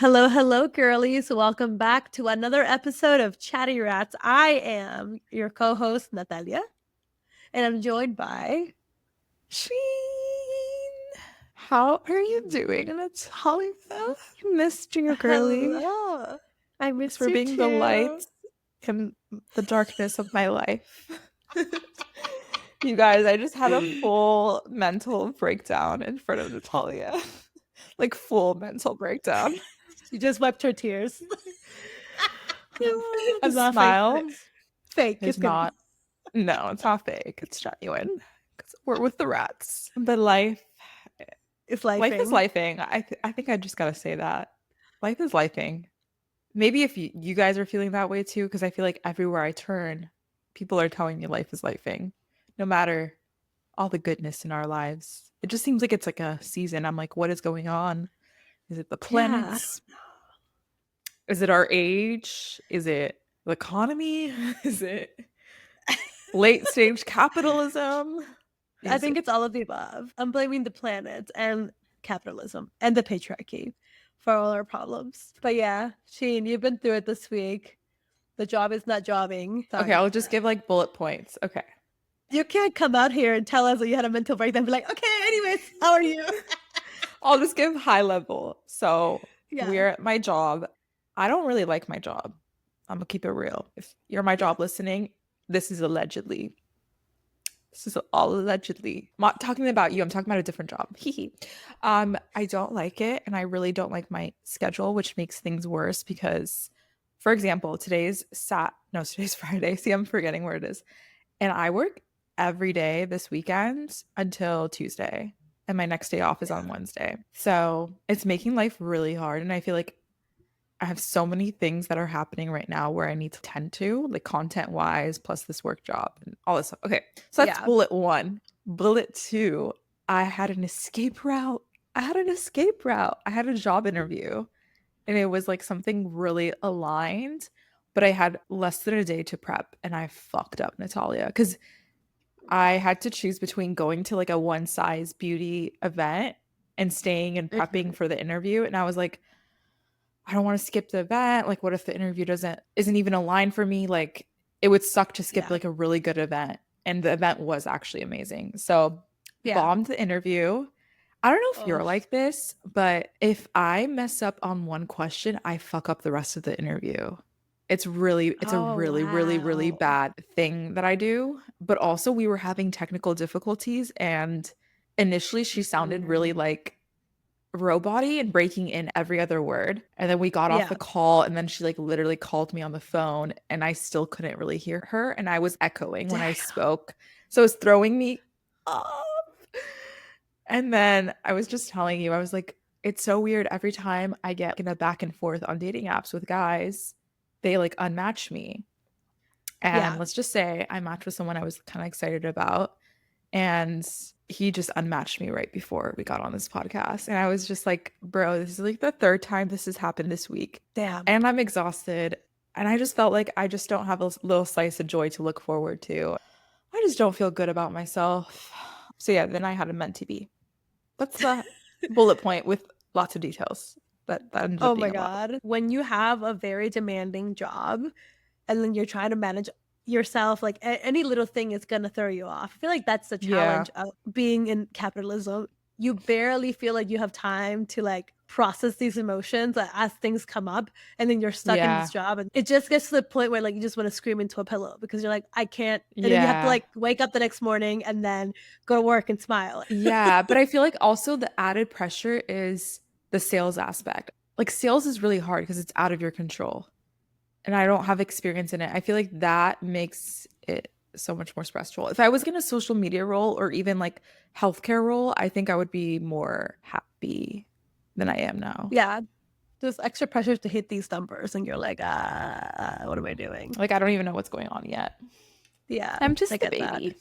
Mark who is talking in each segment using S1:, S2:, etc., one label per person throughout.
S1: Hello, hello, girlies. Welcome back to another episode of Chatty Rats. I am your co host, Natalia, and I'm joined by.
S2: Sheen, how are you doing, Natalia? I missed you, girly.
S1: Hello. I
S2: Thanks
S1: missed
S2: for
S1: you
S2: being the light
S1: too.
S2: in the darkness of my life. You guys, I just had a full mental breakdown in front of Natalia. Like, full mental breakdown.
S1: She just wiped her tears.
S2: The
S1: I'm laughing.
S2: smile
S1: Fake.
S2: is
S1: It's gonna.
S2: not, no, it's not fake. It's genuine. 'Cause we're with the rats. But
S1: It's
S2: life is
S1: lifing.
S2: lifing. I think I just gotta say that. Life is lifing. Maybe if you guys are feeling that way too, because I feel like everywhere I turn, people are telling me life is lifing, no matter all the goodness in our lives. It just seems like it's like a season. I'm like, what is going on? Is it the
S1: Yeah.
S2: planets? Is it our age? Is it the economy? Is it late stage capitalism?
S1: I
S2: Is
S1: think
S2: it?
S1: it's all of the above. I'm blaming the planet and capitalism and the patriarchy for all our problems. But yeah, Sheen, you've been through it this week. The job is not jobbing.
S2: Okay,
S1: Sorry.
S2: I'll just give like bullet points. Okay.
S1: You can't come out here and tell us that you had a mental breakdown and be like, okay, anyways, how are you?
S2: I'll just give high level. So
S1: Yeah.
S2: we're at my job. I don't really like my job. I'm gonna keep it real. If you're my
S1: Yeah.
S2: job listening, this is allegedly. This is all allegedly. I'm not talking about you. I'm talking about a different job. I don't like it, and I really don't like my schedule, which makes things worse because, for example, today's Friday. See, I'm forgetting where it is. And I work every day this weekend until Tuesday. And my next day off is on
S1: Yeah.
S2: Wednesday. So it's making life really hard. And I feel like I have so many things that are happening right now where I need to tend to, like content wise, plus this work job and all this stuff. Okay. So that's
S1: Yeah.
S2: bullet one. Bullet two, I had an escape route. I had an escape route. I had a job interview and it was like something really aligned, but I had less than a day to prep and I fucked up, Natalia, because I had to choose between going to like a one size beauty event and staying and prepping
S1: Mhm.
S2: for the interview. And I was like, I don't want to skip the event. Like, what if the interview isn't even aligned for me? Like, it would suck to skip
S1: Yeah.
S2: like a really good event. And the event was actually amazing. So
S1: Yeah.
S2: bombed the interview. I don't know if
S1: Oh,
S2: you're like this, but if I mess up on one question, I fuck up the rest of the interview. It's a
S1: oh
S2: really, really, really
S1: wow.
S2: bad thing that I do. But also, we were having technical difficulties. And initially, she sounded really
S1: Mhm.
S2: like robot-y and breaking in every other word. And then we got off
S1: Yeah.
S2: the call and then she like literally called me on the phone and I still couldn't really hear her and I was echoing when I
S1: Damn.
S2: spoke. So it was throwing me off. And then I was just telling you, I was like, it's so weird. Every time I get in a back and forth on dating apps with guys, they like unmatch me. And
S1: Yeah.
S2: let's just say I matched with someone I was kind of excited about and he just unmatched me right before we got on this podcast. And I was just like, bro, this is like the third time this has happened this week.
S1: Damn.
S2: And I'm exhausted. And I just felt like I just don't have a little slice of joy to look forward to. I just don't feel good about myself. So yeah, then I had a meant to be. That's the bullet point with lots of details. That ended up
S1: Oh
S2: being
S1: my
S2: a lot.
S1: God. When you have a very demanding job and then you're trying to manage yourself, like any little thing is going to throw you off. I feel like that's the
S2: Yeah.
S1: challenge of being in capitalism. You barely feel like you have time to like process these emotions as things come up, and then you're stuck in this
S2: Yeah.
S1: job and it just gets to the point where like you just want to scream into a pillow because you're like, I can't. And then you have to
S2: Yeah.
S1: like wake up the next morning and then go to work and smile.
S2: Yeah, but I feel like also the added pressure is the sales aspect. Like sales is really hard because it's out of your control. And I don't have experience in it. I feel like that makes it so much more stressful. If I was in a social media role or even like healthcare role, I think I would be more happy than I am now.
S1: Yeah, there's extra pressure to hit these numbers and you're like, what am I doing?
S2: Like I don't even know what's going on yet.
S1: Yeah,
S2: I'm
S1: I
S2: just the
S1: get that.
S2: baby.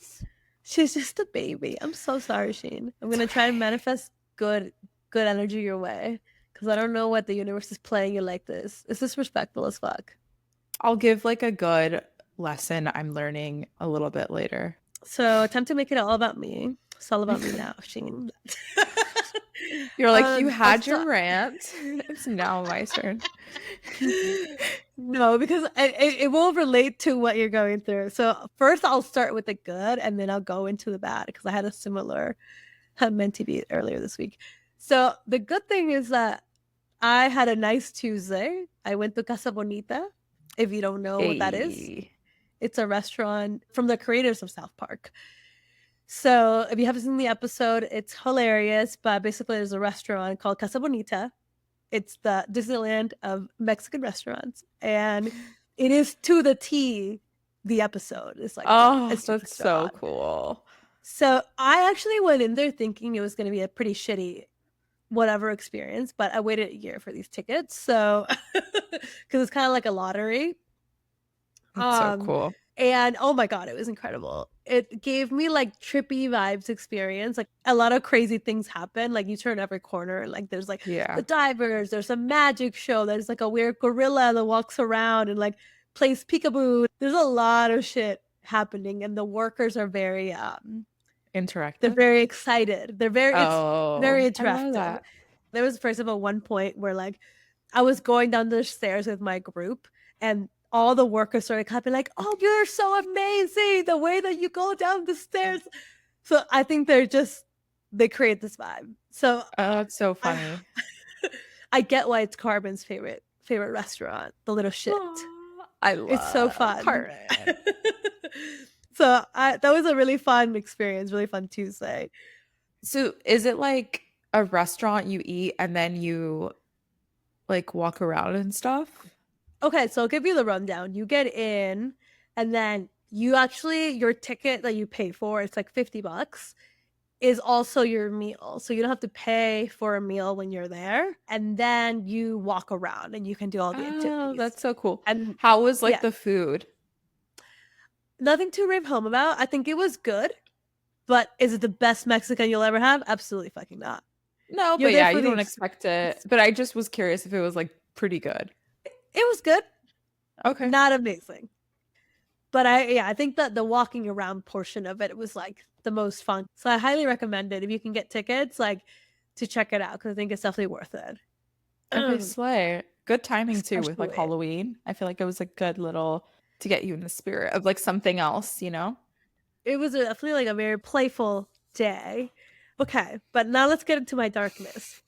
S1: She's just a baby. I'm so sorry, Sheen. I'm
S2: It's
S1: gonna try and
S2: okay.
S1: manifest good energy your way because I don't know what the universe is playing you like this. It's disrespectful as fuck.
S2: I'll give like a good lesson I'm learning a little bit later.
S1: So attempt to make it all about me. It's all about me now, Sheen.
S2: You're like, you
S1: I'll
S2: had your
S1: start.
S2: rant. It's now my turn.
S1: No, because it will relate to what you're going through. So first, I'll start with the good, and then I'll go into the bad because I had a similar menty beat earlier this week. So the good thing is that I had a nice Tuesday. I went to Casa Bonita. If you don't know what that is,
S2: Hey.
S1: it's a restaurant from the creators of South Park. So if you haven't seen the episode, it's hilarious. But basically, there's a restaurant called Casa Bonita. It's the Disneyland of Mexican restaurants, and it is to the T. The episode is like that.
S2: Oh,
S1: It's
S2: that's
S1: spot
S2: so
S1: on.
S2: cool.
S1: So I actually went in there thinking it was going to be a pretty shitty whatever experience, but I waited a year for these tickets. So because it's kind of like a lottery.
S2: That's so
S1: Um
S2: cool.
S1: and oh my god, it was incredible. It gave me like trippy vibes experience. Like a lot of crazy things happen. Like you turn every corner, like there's like the
S2: Yeah.
S1: divers, there's a magic show, there's like a weird gorilla that walks around and like plays peekaboo. There's a lot of shit happening, and the workers are they're
S2: Interactive.
S1: very excited. It's
S2: Oh,
S1: very
S2: I love
S1: interactive.
S2: that.
S1: There was, for example, one point where like I was going down the stairs with my group, and all the workers started clapping, like, "Oh, you're so amazing! The way that you go down the stairs." So I think they create this vibe. So
S2: Oh, that's so
S1: I
S2: funny.
S1: I get why it's Carbon's favorite restaurant. The little shit.
S2: Aw, I
S1: It's so
S2: love
S1: fun.
S2: Carmen.
S1: So that was a really fun experience. Really fun Tuesday.
S2: So is it like a restaurant you eat and then you like walk around and stuff?
S1: Okay, so I'll give you the rundown. You get in, and then your ticket that you pay for, it's like $50, is also your meal. So you don't have to pay for a meal when you're there. And then you walk around and you can do all the
S2: Oh,
S1: activities.
S2: that's so cool.
S1: And
S2: How was like
S1: yeah,
S2: the food?
S1: nothing to rave home about. I think it was good, but is it the best Mexican you'll ever have? Absolutely fucking not.
S2: No,
S1: You're
S2: but
S1: there
S2: yeah,
S1: for
S2: you
S1: the
S2: don't expect it.
S1: experience.
S2: But I just was curious if it was like pretty good.
S1: It was good,
S2: Okay.
S1: not amazing. But I think that the walking around portion of it was like the most fun. So I highly recommend it if you can get tickets, like to check it out because I think it's definitely worth it.
S2: Okay, slay. Good timing too with like
S1: Especially,
S2: Halloween. I feel like it was a good little to get you in the spirit of like something else, you know?
S1: it was definitely like a very playful day. Okay, but now let's get into my darkness.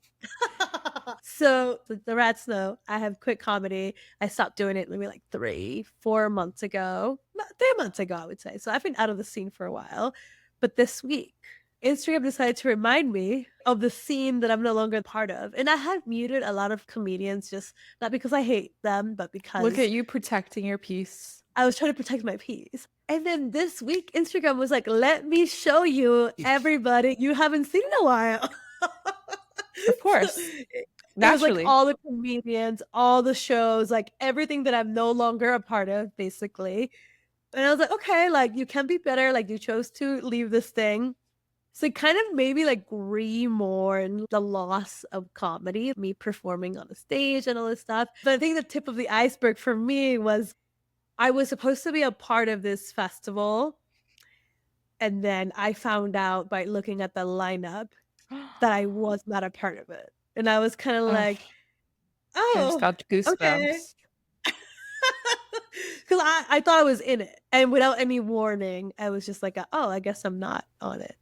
S1: So the rats know I have quit comedy. I stopped doing it maybe like 3-4 months ago. Not 3 months ago, I would say. So I've been out of the scene for a while. But this week, Instagram decided to remind me of the scene that I'm no longer part of. And I had muted a lot of comedians, just not because I hate them, but
S2: Look
S1: because
S2: at you protecting your peace.
S1: I was trying to protect my peace. And then this week, Instagram was like, let me show you everybody you haven't seen in a while.
S2: Of
S1: So
S2: course.
S1: it was like
S2: Naturally.
S1: all the comedians, all the shows, like everything that I'm no longer a part of, basically. And I was like, okay, like you can be better. Like you chose to leave this thing. So it kind of made me like re-mourn the loss of comedy, me performing on the stage and all this stuff. But I think the tip of the iceberg for me was I was supposed to be a part of this festival. And then I found out by looking at the lineup that I was not a part of it. And I was kind of
S2: Ugh,
S1: like,
S2: I just
S1: oh,
S2: got
S1: okay.
S2: goosebumps.
S1: Because I thought I was in it. And without any warning, I was just like, oh, I guess I'm not on it.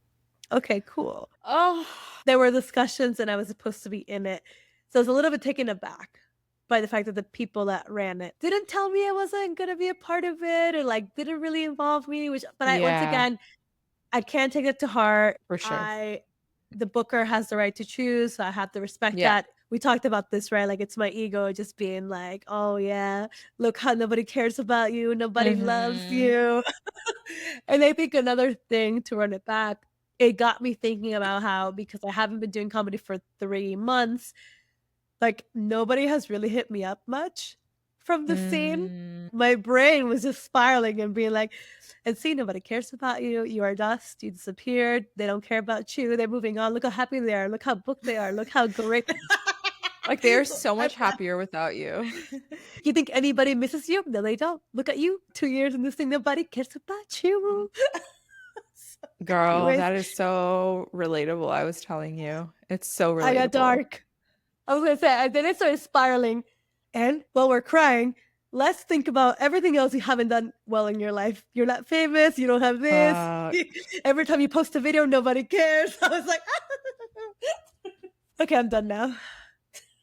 S1: Okay, cool.
S2: Oh,
S1: There were discussions and I was supposed to be in it. So I was a little bit taken aback by the fact that the people that ran it didn't tell me I wasn't going to be a part of it or like didn't really involve me, but once
S2: yeah,
S1: again, I can't take it to heart.
S2: for sure.
S1: The booker has the right to choose, so I have to respect
S2: Yeah.
S1: that. We talked about this, right? Like it's my ego just being like, "Oh yeah, look how nobody cares about you, nobody loves
S2: Hmm.
S1: you." And I think another thing to run it back, it got me thinking about how because I haven't been doing comedy for 3 months, like nobody has really hit me up much from the scene.
S2: Mm.
S1: My brain was just spiraling and being like, and see, nobody cares about you. You are dust. You disappeared. They don't care about you. They're moving on. Look how happy they are. Look how booked they are. Look how great.
S2: Like they are so
S1: I-
S2: much happier without you.
S1: you think anybody misses you? No, they don't. Look at you. 2 years in this thing. Nobody cares about you.
S2: Girl,
S1: Anyways,
S2: that is so relatable. I was telling you. It's so
S1: I got
S2: relatable.
S1: dark. I was gonna say, and then it started spiraling. And while we're crying, let's think about everything else you haven't done well in your life. You're not famous. You don't have this.
S2: Uh,
S1: Every time you post a video, nobody cares. I was like, okay, I'm done now.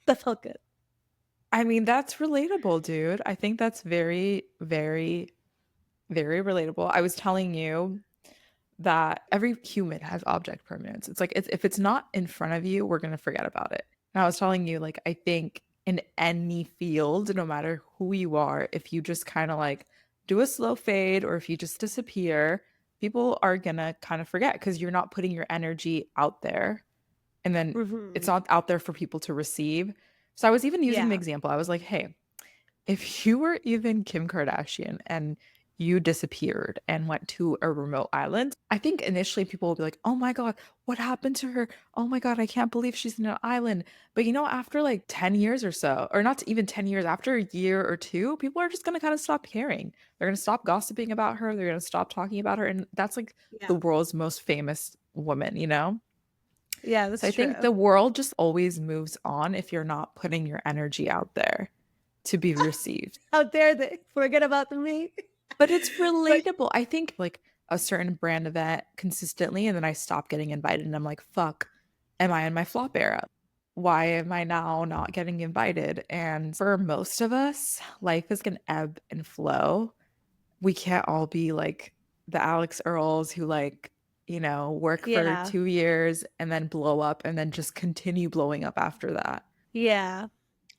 S1: That felt good.
S2: I mean, that's relatable, dude. I think that's very, very, very relatable. I was telling you that every human has object permanence. It's like if it's not in front of you, we're gonna forget about it. And I was telling you, like, I think in any field, no matter who you are, if you just kind of like do a slow fade or if you just disappear, people are gonna kind of forget because you're not putting your energy out there. And then it's
S1: Mm-hmm.
S2: not out there for people to receive. So I was even using the
S1: Yeah.
S2: example. I was like, hey, if you were even Kim Kardashian and you disappeared and went to a remote island, I think initially people will be like, oh my God, what happened to her? Oh my God, I can't believe she's in an island. But you know, after like 10 years or so, or not even 10 years, after a year or two, people are just going to kind of stop caring. They're going to stop gossiping about her. They're going to stop talking about her. And that's like the
S1: Yeah.
S2: world's most famous woman, you know?
S1: Yeah,
S2: So
S1: that's
S2: I think
S1: true.
S2: the world just always moves on if you're not putting your energy out there to be received.
S1: How dare they forget about me?
S2: But it's
S1: But
S2: relatable. I think like a certain brand event consistently, and then I stop getting invited, and I'm like, fuck, am I in my flop era? Why am I now not getting invited? And for most of us, life is an ebb and flow. We can't all be like the Alex Earls who like, work for
S1: yeah.
S2: 2 years and then blow up and then just continue blowing up after that.
S1: Yeah.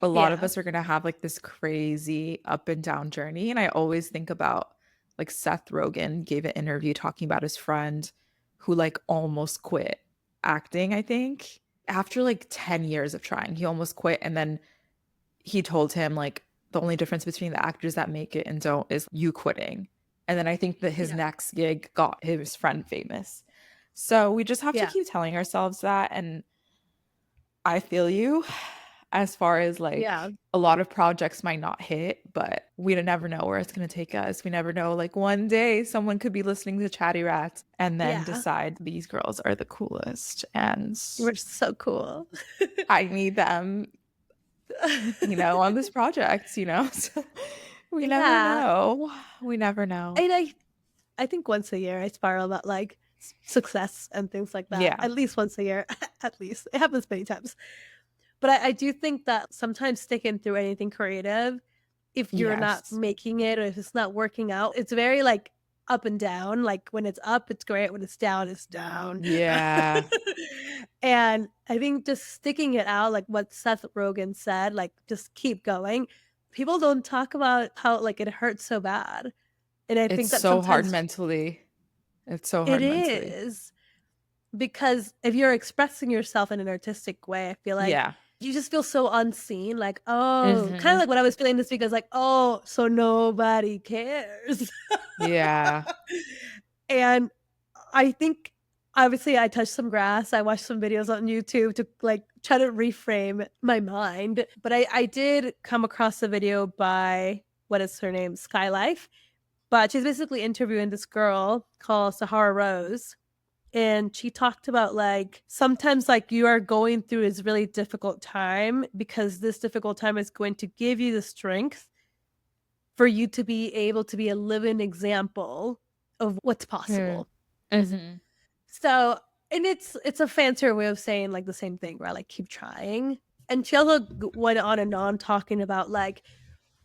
S2: A lot of
S1: Yeah.
S2: us are going to have like this crazy up and down journey. And I always think about like Seth Rogen gave an interview talking about his friend who like almost quit acting, I think. After like 10 years of trying, he almost quit. And then he told him like the only difference between the actors that make it and don't is you quitting. And then I think that his
S1: Yeah.
S2: next gig got his friend famous. So we just have to
S1: Yeah.
S2: keep telling ourselves that. And I feel you as far as
S1: Yeah.
S2: like a lot of projects might not hit, but we never know where it's going to take us. We never know. Like one day someone could be listening to Chatty Rats and then
S1: Yeah.
S2: decide these girls are the coolest and
S1: We're so cool.
S2: I need them, on this project, So we never
S1: Yeah.
S2: know. We never know.
S1: And I think once a year I spiral about like success and things like that.
S2: Yeah.
S1: At least once a year. At least. It happens many times. But I do think that sometimes sticking through anything creative, if you're not
S2: Yes.
S1: making it or if it's not working out, it's very like up and down. Like when it's up, it's great. When it's down, it's down.
S2: Yeah.
S1: And I think just sticking it out, like what Seth Rogen said, like just keep going. People don't talk about how like it hurts so bad. And I
S2: It's
S1: think that
S2: so hard
S1: sometimes
S2: mentally. It's so
S1: it
S2: hard mentally.
S1: is because if you're expressing yourself in an artistic way, I feel like
S2: Yeah.
S1: you just feel so unseen. Like, oh, kind of
S2: Hmm.
S1: like what I was feeling this week. I was like, oh, so nobody cares.
S2: Yeah.
S1: And I think obviously I touched some grass. I watched some videos on YouTube to like try to reframe my mind. But I did come across a video by what is her name? Skylife. But she's basically interviewing this girl called Sahara Rose. And she talked about like sometimes like you are going through this really difficult time because this difficult time is going to give you the strength for you to be able to be a living example of what's
S2: Mm.
S1: possible.
S2: Mhm.
S1: So, and it's a fancier way of saying like the same thing, right? Like keep trying. And she also went on and on talking about like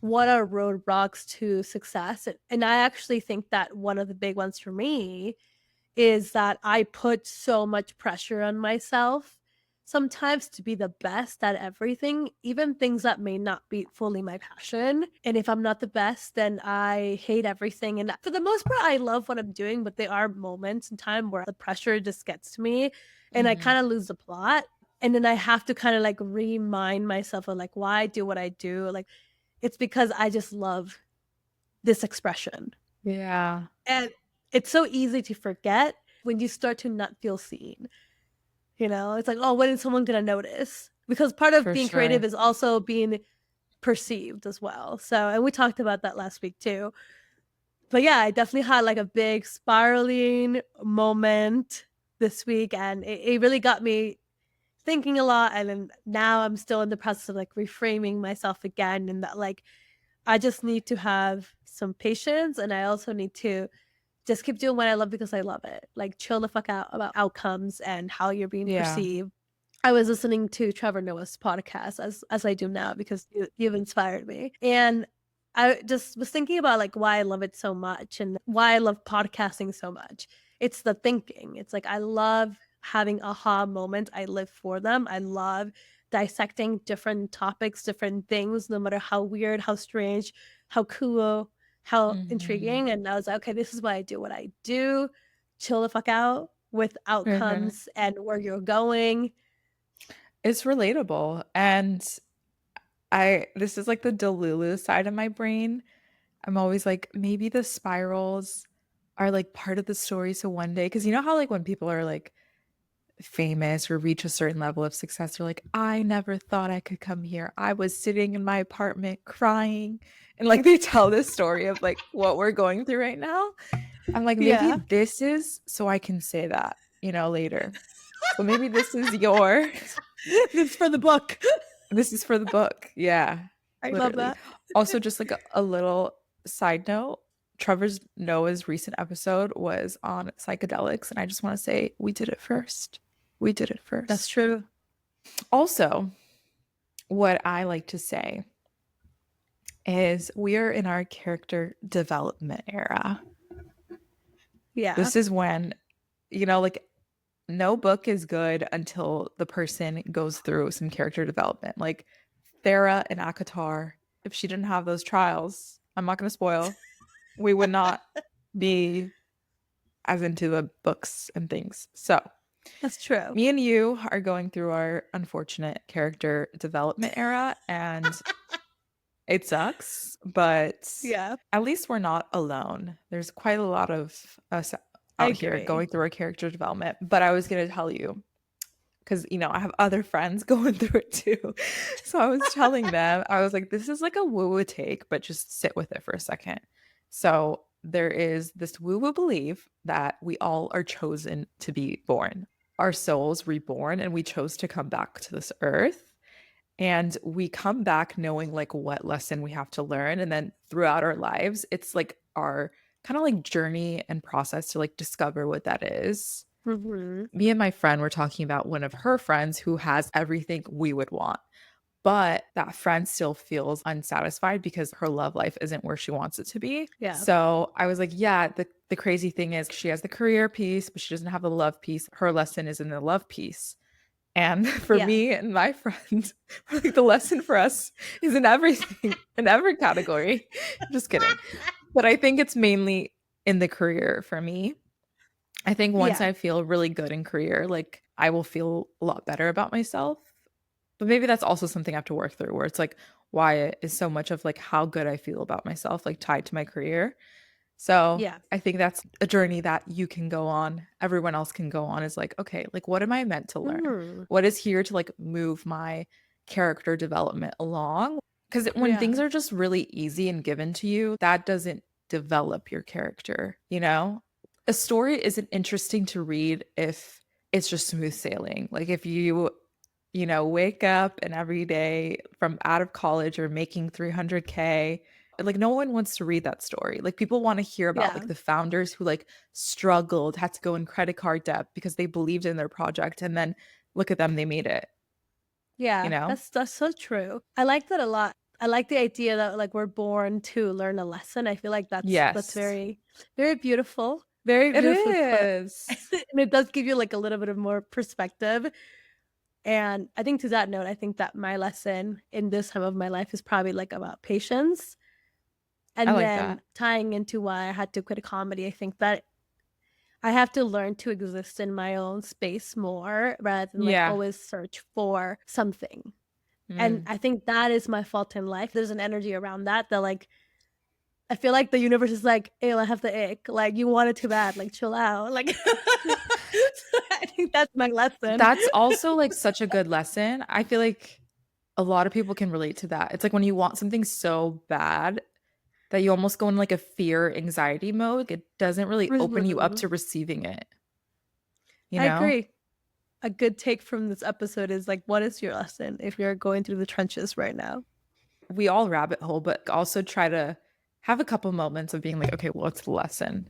S1: what are roadblocks to success. And I actually think that one of the big ones for me is that I put so much pressure on myself sometimes to be the best at everything, even things that may not be fully my passion. And if I'm not the best, then I hate everything. And for the most part, I love what I'm doing, but there are moments in time where the pressure just gets to me and I
S2: Mhm.
S1: kind of lose the plot. And then I have to kind of like remind myself of like why I do what I do. Like it's because I just love this expression.
S2: Yeah,
S1: And it's so easy to forget when you start to not feel seen. You know, it's like, oh, when is someone gonna notice? Because part of
S2: for
S1: being creative
S2: sure.
S1: is also being perceived as well. So, and we talked about that last week too. But yeah, I definitely had like a big spiraling moment this week, and it really got me thinking a lot. And then now I'm still in the process of like reframing myself again, and that like I just need to have some patience, and I also need to just keep doing what I love because I love it. Like chill the fuck out about outcomes and how you're being
S2: Yeah.
S1: perceived. I was listening to Trevor Noah's podcast as I do now because you've inspired me. And I just was thinking about like why I love it so much and why I love podcasting so much. It's the thinking. It's like I love having aha moments. I live for them. I love dissecting different topics, different things, no matter how weird, how strange, how cool, how
S2: Mhm.
S1: intriguing. And I was like, okay, this is why I do what I do. Chill the fuck out with
S2: Mhm.
S1: outcomes and where you're going.
S2: It's relatable. And this is like the Delulu side of my brain. I'm always like, maybe the spirals are like part of the story. So one day, because you know how like when people are like famous or reach a certain level of success, they're like, I never thought I could come here. I was sitting in my apartment crying. And like they tell this story of like what we're going through right now. I'm like, maybe
S1: Yeah.
S2: this is so I can say that, later. So maybe this is your
S1: It's for the book.
S2: this is for the book. Yeah,
S1: I love
S2: literally.
S1: that.
S2: Also, just like a little side note, Trevor's Noah's recent episode was on psychedelics, and I just want to say we did it first. We did it
S1: That's
S2: first.
S1: true.
S2: Also, what I like to say is we are in our character development era.
S1: Yeah.
S2: This is when, like no book is good until the person goes through some character development. Like Thera and Akatar, if she didn't have those trials, I'm not going to spoil, we would not be as into the books and things. So,
S1: That's true.
S2: me and you are going through our unfortunate character development era, and it sucks, but
S1: Yeah.
S2: at least we're not alone. There's quite a lot of us
S1: I
S2: out here
S1: agree.
S2: going through our character development. But I was going to tell you, because I have other friends going through it too. So I was telling them, I was like, this is like a woo-woo take, but just sit with it for a second. So there is this woo-woo belief that we all are chosen to be born. Our souls reborn and we chose to come back to this earth. And we come back knowing like what lesson we have to learn. And then throughout our lives, it's like our kind of like journey and process to like discover what that is.
S1: Hmm.
S2: Me and my friend were talking about one of her friends who has everything we would want, but that friend still feels unsatisfied because her love life isn't where she wants it to be.
S1: Yeah.
S2: So I was like, yeah, the crazy thing is she has the career piece, but she doesn't have the love piece. Her lesson is in the love piece. And for
S1: Yeah.
S2: me and my friend, like the lesson for us is in everything, in every category. Just kidding. But I think it's mainly in the career for me. I think once
S1: Yeah.
S2: I feel really good in career, like I will feel a lot better about myself. But maybe that's also something I have to work through where it's like why is so much of like how good I feel about myself like tied to my career. So
S1: Yeah.
S2: I think that's a journey that you can go on. Everyone else can go on is like, okay, like what am I meant to learn?
S1: Mm.
S2: What is here to like move my character development along? Because when
S1: Yeah.
S2: things are just really easy and given to you, that doesn't develop your character, you know? A story isn't interesting to read if it's just smooth sailing. Like if you wake up and every day from out of college or making 300K, like no one wants to read that story. Like people want to hear about
S1: Yeah.
S2: like the founders who like struggled, had to go in credit card debt because they believed in their project and then look at them, they made it, you
S1: Yeah.
S2: know?
S1: That's so true. I like that a lot. I like the idea that like we're born to learn a lesson. I feel like that's
S2: Yes.
S1: very, very beautiful. Very
S2: It
S1: beautifully put.
S2: is.
S1: And it does give you like a little bit of more perspective. And I think to that note, I think that my lesson in this time of my life is probably like about patience.
S2: I
S1: And
S2: like
S1: then
S2: that.
S1: tying into why I had to quit comedy, I think that I have to learn to exist in my own space more rather than like
S2: Yeah.
S1: always search for something. And
S2: Mm.
S1: I think that is my fault in life. There's an energy around that like I feel like the universe is like, ew, I have the ick. Like you want it too bad. Like chill out. Like I think that's my lesson.
S2: That's also like such a good lesson. I feel like a lot of people can relate to that. It's like when you want something so bad that you almost go in like a fear anxiety mode. It doesn't really open you up
S1: Mhm.
S2: to receiving it, you
S1: I
S2: know?
S1: agree. A good take from this episode is like, what is your lesson if you're going through the trenches right now?
S2: We all rabbit hole, but also try to have a couple moments of being like, okay, what's the lesson?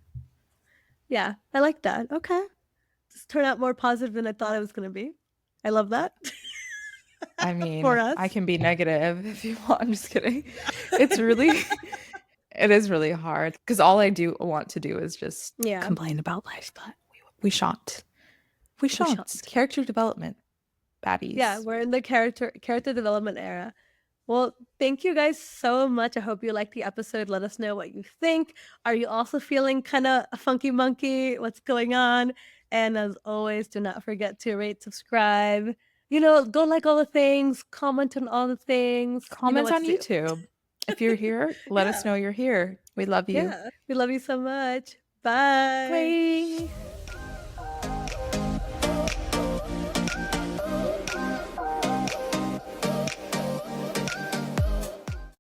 S1: Yeah, I like that. Okay. This turned out more positive than I thought it was going to be. I love that
S2: I
S1: for
S2: mean, I
S1: us.
S2: can be negative if you want. I'm just kidding. It's really, it is really hard because all I do want to do is just
S1: Yeah,
S2: complain about life, but we shan't. We
S1: we
S2: shan't.
S1: shan't.
S2: Character development,
S1: Yeah,
S2: baddies.
S1: we're in the character development era. Well, thank you guys so much. I hope you liked the episode. Let us know what you think. Are you also feeling kind of a funky monkey? What's going on? And as always, do not forget to rate, subscribe. Go like all the things, comment on all the things. You know
S2: Comment
S1: what
S2: on
S1: to do.
S2: YouTube. If you're here, let us
S1: Yeah.
S2: know you're here. We love you.
S1: Yeah. We love you so much. Bye.
S2: Bye.